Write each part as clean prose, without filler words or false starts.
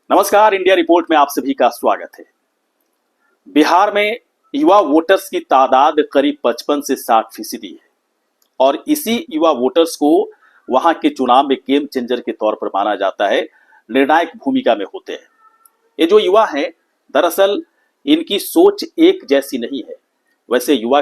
नमस्कार, India report में आप सभी का स्वागत है। बिहार में युवा वोटर्स की तादाद करीब 55 से 60% है और इसी युवा वोटर्स को वहां के चुनाव में गेम चेंजर के तौर पर माना जाता है, निर्णायक भूमिका में होते हैं। ये जो युवा हैं, दरअसल इनकी सोच एक जैसी नहीं है। वैसे युवा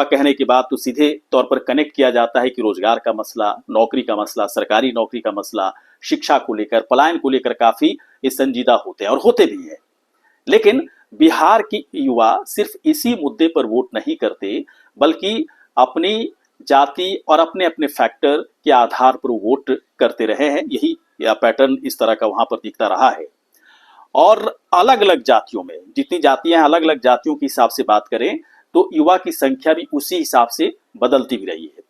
कहने के बाद तो सीधे तौर पर कनेक्ट किया जाता है कि रोजगार का मसला, नौकरी का मसला, सरकारी नौकरी का मसला, शिक्षा को लेकर, पलायन को लेकर काफी ये संजीदा होते हैं और होते भी हैं। लेकिन बिहार की युवा सिर्फ इसी मुद्दे पर वोट नहीं करते, बल्कि अपनी जाति और अपने अपने फैक्टर के आधार पर वोट करते रहे हैं। यही पैटर्न इस तरह का वहां पर दिखता रहा है। और अलग अलग जातियों में, जितनी जातियां अलग अलग जातियों के हिसाब से बात करें तो युवा की संख्या भी उसी हिसाब से बदलती भी रही है।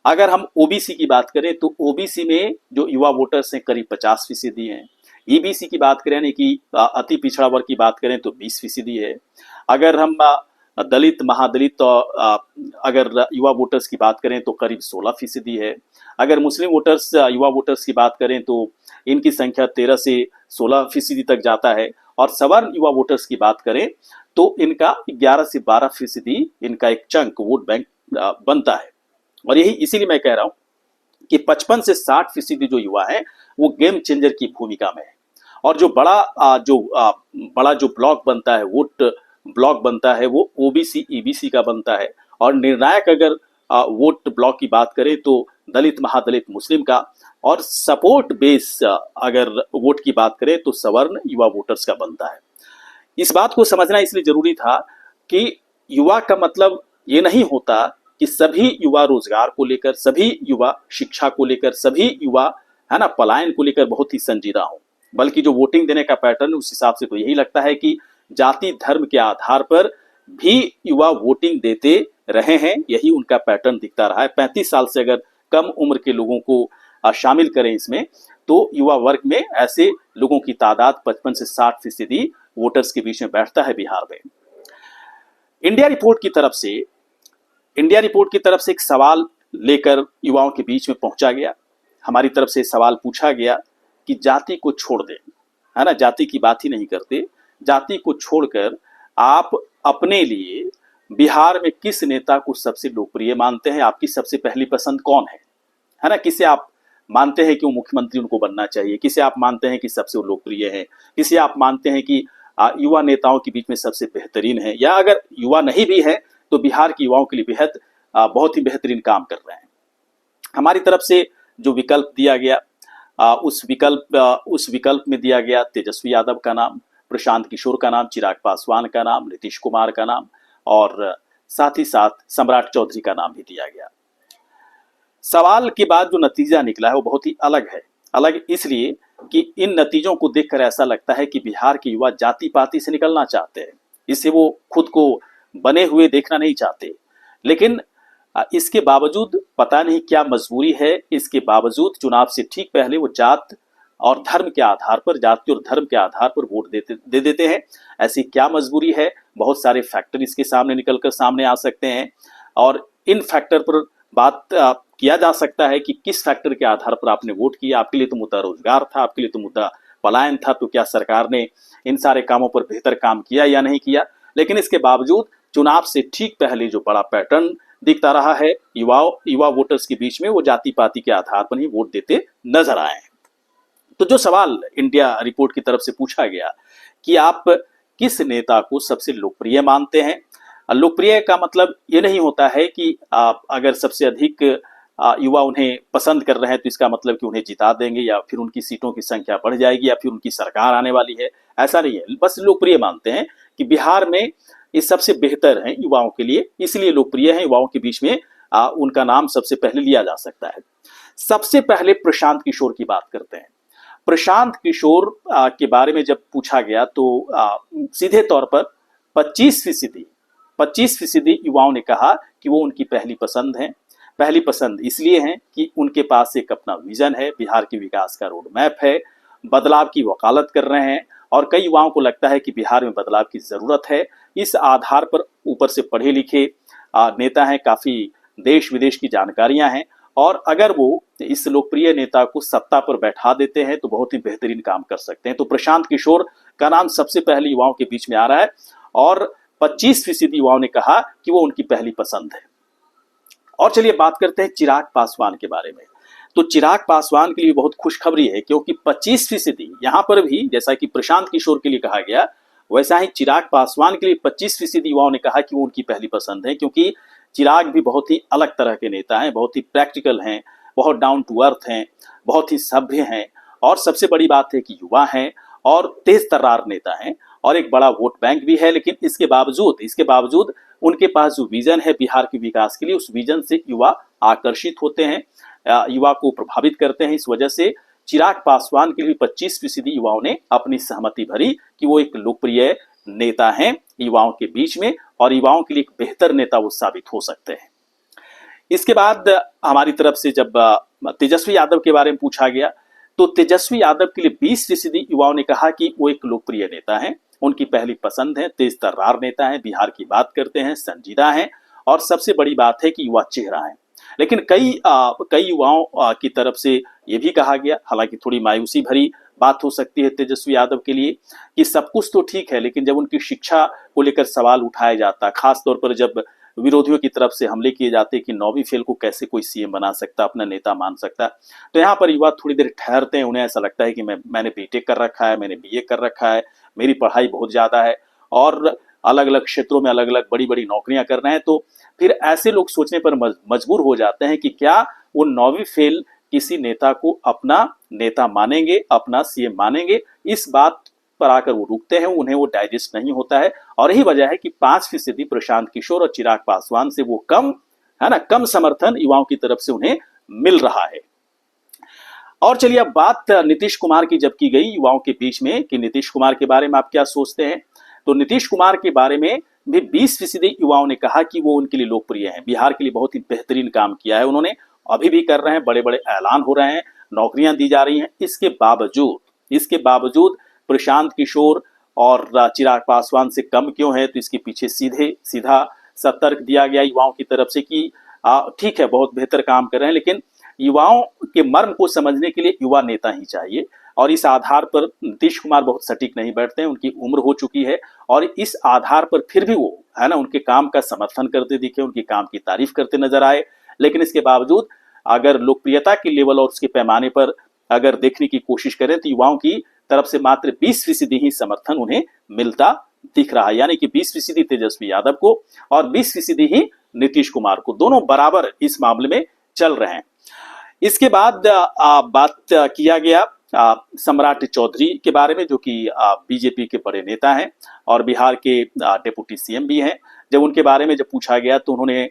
अगर हम ओबीसी की बात करें तो ओबीसी में जो युवा वोटर्स हैं करीब 50% हैं। ईबीसी की बात करें, यानी कि अति पिछड़ा वर्ग की बात करें तो 20% है। अगर हम दलित, महादलित अगर युवा वोटर्स की बात करें तो करीब 16% है। अगर मुस्लिम वोटर्स, युवा वोटर्स की बात करें तो इनकी संख्या 13 से 16% तक जाता है। और सवर्ण युवा वोटर्स की बात करें तो इनका 11 से 12% इनका एक चंक वोट बैंक बनता है। और यही इसीलिए मैं कह रहा हूं कि 55 से 60% जो युवा है वो गेम चेंजर की भूमिका में है। और जो बड़ा जो ब्लॉक बनता है, वोट ब्लॉक बनता है, वो ओबीसी ईबीसी का बनता है। और निर्णायक अगर वोट ब्लॉक की बात करें तो दलित, महादलित, मुस्लिम का। और सपोर्ट बेस अगर वोट की बात करें तो सवर्ण युवा वोटर्स का बनता है। इस बात को समझना इसलिए जरूरी था कि युवा का मतलब ये नहीं होता कि सभी युवा रोजगार को लेकर, सभी युवा शिक्षा को लेकर, सभी युवा है ना पलायन को लेकर बहुत ही संजीदा हो, बल्कि जो वोटिंग देने का पैटर्न उस हिसाब से तो यही लगता है कि जाति धर्म के आधार पर भी युवा वोटिंग देते रहे हैं। यही उनका पैटर्न दिखता रहा है। 35 साल से अगर कम उम्र के लोगों को शामिल करें इसमें, तो युवा वर्ग में ऐसे लोगों की तादाद 55 से 60% वोटर्स के बीच में बैठता है बिहार में। इंडिया रिपोर्ट की तरफ से एक सवाल लेकर युवाओं के बीच में पहुंचा गया। हमारी तरफ से सवाल पूछा गया कि जाति को छोड़ दें, है ना, जाति की बात ही नहीं करते, जाति को छोड़कर आप अपने लिए बिहार में किस नेता को सबसे लोकप्रिय मानते हैं? आपकी सबसे पहली पसंद कौन है ना? किसे आप मानते हैं कि वो मुख्यमंत्री उनको बनना चाहिए? किसे आप मानते हैं कि सबसे वो लोकप्रिय है? किसे आप मानते हैं कि युवा नेताओं के बीच में सबसे बेहतरीन है? या अगर युवा नहीं भी है तो बिहार के युवाओं के लिए बहुत ही बेहतरीन काम कर रहे हैं। हमारी तरफ से जो विकल्प दिया गया, उस विकल्प में दिया गया तेजस्वी यादव का नाम, प्रशांत किशोर का नाम, चिराग पासवान का नाम, नीतीश कुमार का नाम और साथ ही साथ सम्राट चौधरी का नाम भी दिया गया। सवाल के बाद जो नतीजा निकला है वो बहुत ही अलग है। अलग इसलिए कि इन नतीजों को देखकर ऐसा लगता है कि बिहार के युवा जाति पाति से निकलना चाहते हैं। इससे वो खुद को बने हुए देखना नहीं चाहते। लेकिन इसके बावजूद पता नहीं क्या मजबूरी है, इसके बावजूद चुनाव से ठीक पहले वो जाति और धर्म के आधार पर वोट दे देते हैं। ऐसी क्या मजबूरी है? बहुत सारे फैक्टर इसके सामने निकलकर सामने आ सकते हैं और इन फैक्टर पर बात किया जा सकता है कि किस फैक्टर के आधार पर आपने वोट किया। आपके लिए तो मुद्दा रोजगार था, आपके लिए तो मुद्दा पलायन था, तो क्या सरकार ने इन सारे कामों पर बेहतर काम किया या नहीं किया? लेकिन इसके बावजूद चुनाव से ठीक पहले जो बड़ा पैटर्न दिखता रहा है, युवा वोटर्स के बीच में वो जाति पाति के आधार पर ही वोट देते नजर आए हैं। तो जो सवाल इंडिया रिपोर्ट की तरफ से पूछा गया कि आप किस नेता को सबसे लोकप्रिय मानते हैं? लोकप्रिय का मतलब ये नहीं होता है कि आप अगर सबसे अधिक युवा उन्हें पसंद कर रहे हैं तो इसका मतलब कि उन्हें जिता देंगे या फिर उनकी सीटों की संख्या बढ़ जाएगी या फिर उनकी सरकार आने वाली है। ऐसा नहीं है। बस लोकप्रिय मानते हैं कि बिहार में ये सबसे बेहतर है युवाओं के लिए, इसलिए लोकप्रिय है। युवाओं के बीच में उनका नाम सबसे पहले लिया जा सकता है। सबसे पहले प्रशांत किशोर की बात करते हैं। प्रशांत किशोर के बारे में जब पूछा गया तो सीधे तौर पर 25% युवाओं ने कहा कि वो उनकी पहली पसंद है। पहली पसंद इसलिए है कि उनके पास एक अपना विजन है, बिहार के विकास का रोड मैप है, बदलाव की वकालत कर रहे हैं और कई युवाओं को लगता है कि बिहार में बदलाव की जरूरत है। इस आधार पर ऊपर से पढ़े लिखे नेता हैं, काफी देश विदेश की जानकारियां हैं और अगर वो इस लोकप्रिय नेता को सत्ता पर बैठा देते हैं तो बहुत ही बेहतरीन काम कर सकते हैं। तो प्रशांत किशोर का नाम सबसे पहले युवाओं के बीच में आ रहा है और 25% युवाओं ने कहा कि वो उनकी पहली पसंद है। और चलिए बात करते हैं चिराग पासवान के बारे में। तो चिराग पासवान के लिए बहुत खुशखबरी है, क्योंकि 25% यहां पर भी जैसा कि प्रशांत किशोर के लिए कहा गया, वैसा ही चिराग पासवान के लिए 25% युवाओं ने कहा कि वो उनकी पहली पसंद है, क्योंकि चिराग भी बहुत ही अलग तरह के नेता हैं, बहुत ही प्रैक्टिकल हैं, बहुत डाउन टू अर्थ हैं, बहुत ही सभ्य हैं, और सबसे बड़ी बात है कि युवा हैं और तेज तर्रार नेता हैं और एक बड़ा वोट बैंक भी है। लेकिन इसके बावजूद उनके पास जो विजन है बिहार के विकास के लिए, उस विजन से युवा आकर्षित होते हैं, युवा को प्रभावित करते हैं। इस वजह से चिराग पासवान के लिए 25% युवाओं ने अपनी सहमति भरी कि वो एक लोकप्रिय नेता हैं युवाओं के बीच में, और युवाओं के लिए एक बेहतर नेता वो साबित हो सकते हैं। इसके बाद हमारी तरफ से जब तेजस्वी यादव के बारे में पूछा गया, तो तेजस्वी यादव के लिए 20% युवाओं ने कहा कि वो एक लोकप्रिय नेता हैं, उनकी पहली पसंद है, तेज तर्रार नेता है, बिहार की बात करते हैं, संजीदा हैं, और सबसे बड़ी बात है कि युवा चेहरा है। लेकिन कई युवाओं की तरफ से ये भी कहा गया, हालांकि थोड़ी मायूसी भरी बात हो सकती है तेजस्वी यादव के लिए, कि सब कुछ तो ठीक है, लेकिन जब उनकी शिक्षा को लेकर सवाल उठाया जाता, खास तौर पर जब विरोधियों की तरफ से हमले किए जाते कि 9वीं फेल को कैसे कोई सीएम बना सकता, अपना नेता मान सकता, तो यहाँ पर युवा थोड़ी देर ठहरते हैं। उन्हें ऐसा लगता है कि मैंने बीटेक कर रखा है, मैंने बीए कर रखा है, मेरी पढ़ाई बहुत ज्यादा है और अलग अलग क्षेत्रों में अलग अलग बड़ी बड़ी नौकरियां कर रहे हैं। तो फिर ऐसे लोग सोचने पर मजबूर हो जाते हैं कि क्या वो 9वीं फेल किसी नेता को अपना नेता मानेंगे, अपना सीएम मानेंगे। इस बात पर आकर वो रुकते हैं, उन्हें वो डाइजेस्ट नहीं होता है, और यही वजह है कि 5% प्रशांत किशोर और चिराग पासवान से वो कम समर्थन युवाओं की तरफ से उन्हें मिल रहा है। और चलिए अब बात नीतीश कुमार की जब की गई युवाओं के बीच में कि नीतीश कुमार के बारे में आप क्या सोचते हैं, तो नीतीश कुमार के बारे में भी 20% युवाओं ने कहा कि वो उनके लिए लोकप्रिय हैं, बिहार के लिए बहुत ही बेहतरीन काम किया है उन्होंने, अभी भी कर रहे हैं, बड़े बड़े ऐलान हो रहे हैं, नौकरियां दी जा रही हैं। इसके बावजूद प्रशांत किशोर और चिराग पासवान से कम क्यों है, तो इसके पीछे सीधा सा तर्क दिया गया युवाओं की तरफ से कि ठीक है, बहुत बेहतर काम कर रहे हैं, लेकिन युवाओं के मर्म को समझने के लिए युवा नेता ही चाहिए, और इस आधार पर नीतीश कुमार बहुत सटीक नहीं बैठते हैं, उनकी उम्र हो चुकी है, और इस आधार पर फिर भी वो उनके काम का समर्थन करते दिखे, उनके काम की तारीफ करते नजर आए। लेकिन इसके बावजूद अगर लोकप्रियता के लेवल और उसके पैमाने पर अगर देखने की कोशिश करें तो युवाओं की तरफ से मात्र 20% ही समर्थन उन्हें मिलता दिख रहा है, यानी कि 20% तेजस्वी यादव को और 20% ही नीतीश कुमार को, दोनों बराबर इस मामले में चल रहे हैं। इसके बाद बात किया गया सम्राट चौधरी के बारे में, जो कि बीजेपी के बड़े नेता हैं और बिहार के डिप्टी सीएम भी हैं। जब उनके बारे में जब पूछा गया तो उन्होंने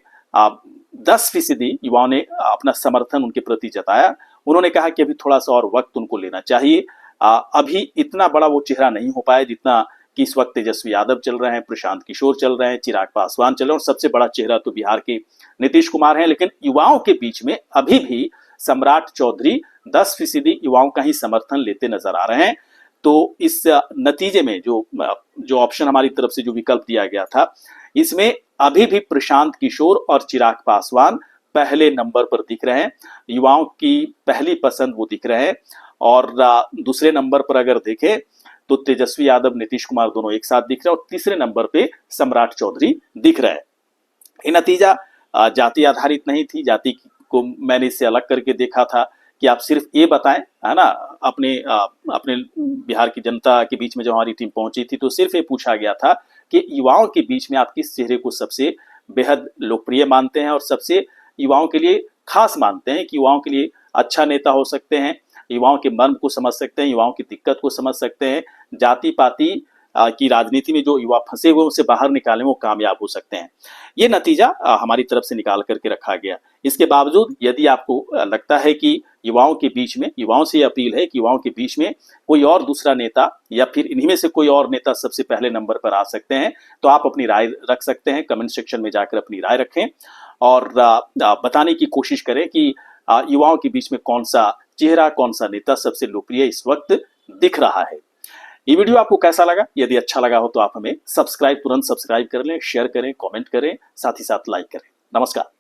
10% युवाओं ने अपना समर्थन उनके प्रति जताया। उन्होंने कहा कि अभी थोड़ा सा और वक्त उनको लेना चाहिए, अभी इतना बड़ा वो चेहरा नहीं हो पाया जितना कि इस वक्त तेजस्वी यादव चल रहे हैं, प्रशांत किशोर चल रहे हैं, चिराग पासवान चल रहे हैं, और सबसे बड़ा चेहरा तो बिहार के नीतीश कुमार हैं। लेकिन युवाओं के बीच में अभी भी सम्राट चौधरी 10% युवाओं का ही समर्थन लेते नजर आ रहे हैं। तो इस नतीजे में जो ऑप्शन हमारी तरफ से जो विकल्प दिया गया था, इसमें अभी भी प्रशांत किशोर और चिराग पासवान पहले नंबर पर दिख रहे हैं, युवाओं की पहली पसंद वो दिख रहे हैं। और दूसरे नंबर पर अगर देखें तो तेजस्वी यादव, नीतीश कुमार दोनों एक साथ दिख रहे हैं, और तीसरे नंबर पे सम्राट चौधरी दिख रहे हैं। ये नतीजा जाति आधारित नहीं थी, जाति को मैंने इससे अलग करके देखा था कि आप सिर्फ ये बताएं, है ना, अपने बिहार की जनता के बीच में जब हमारी टीम पहुंची थी तो सिर्फ ये पूछा गया था कि युवाओं के बीच में आप किस चेहरे को सबसे बेहद लोकप्रिय मानते हैं और सबसे युवाओं के लिए खास मानते हैं, कि युवाओं के लिए अच्छा नेता हो सकते हैं, युवाओं के मर्म को समझ सकते हैं, युवाओं की दिक्कत को समझ सकते हैं, जाति पाति की राजनीति में जो युवा फंसे हुए उसे बाहर निकालने में वो कामयाब हो सकते हैं। ये नतीजा हमारी तरफ से निकाल करके रखा गया। इसके बावजूद यदि आपको लगता है कि युवाओं के बीच में, युवाओं से अपील है कि युवाओं के बीच में कोई और दूसरा नेता या फिर इन्हीं में से कोई और नेता सबसे पहले नंबर पर आ सकते हैं, तो आप अपनी राय रख सकते हैं, कमेंट सेक्शन में जाकर अपनी राय रखें और बताने की कोशिश करें कि युवाओं के बीच में कौन सा चेहरा, कौन सा नेता सबसे लोकप्रिय इस वक्त दिख रहा है। ये वीडियो आपको कैसा लगा? यदि अच्छा लगा हो तो आप हमें तुरंत सब्सक्राइब कर लें, शेयर करें, कमेंट करें, साथ ही साथ लाइक करें। नमस्कार।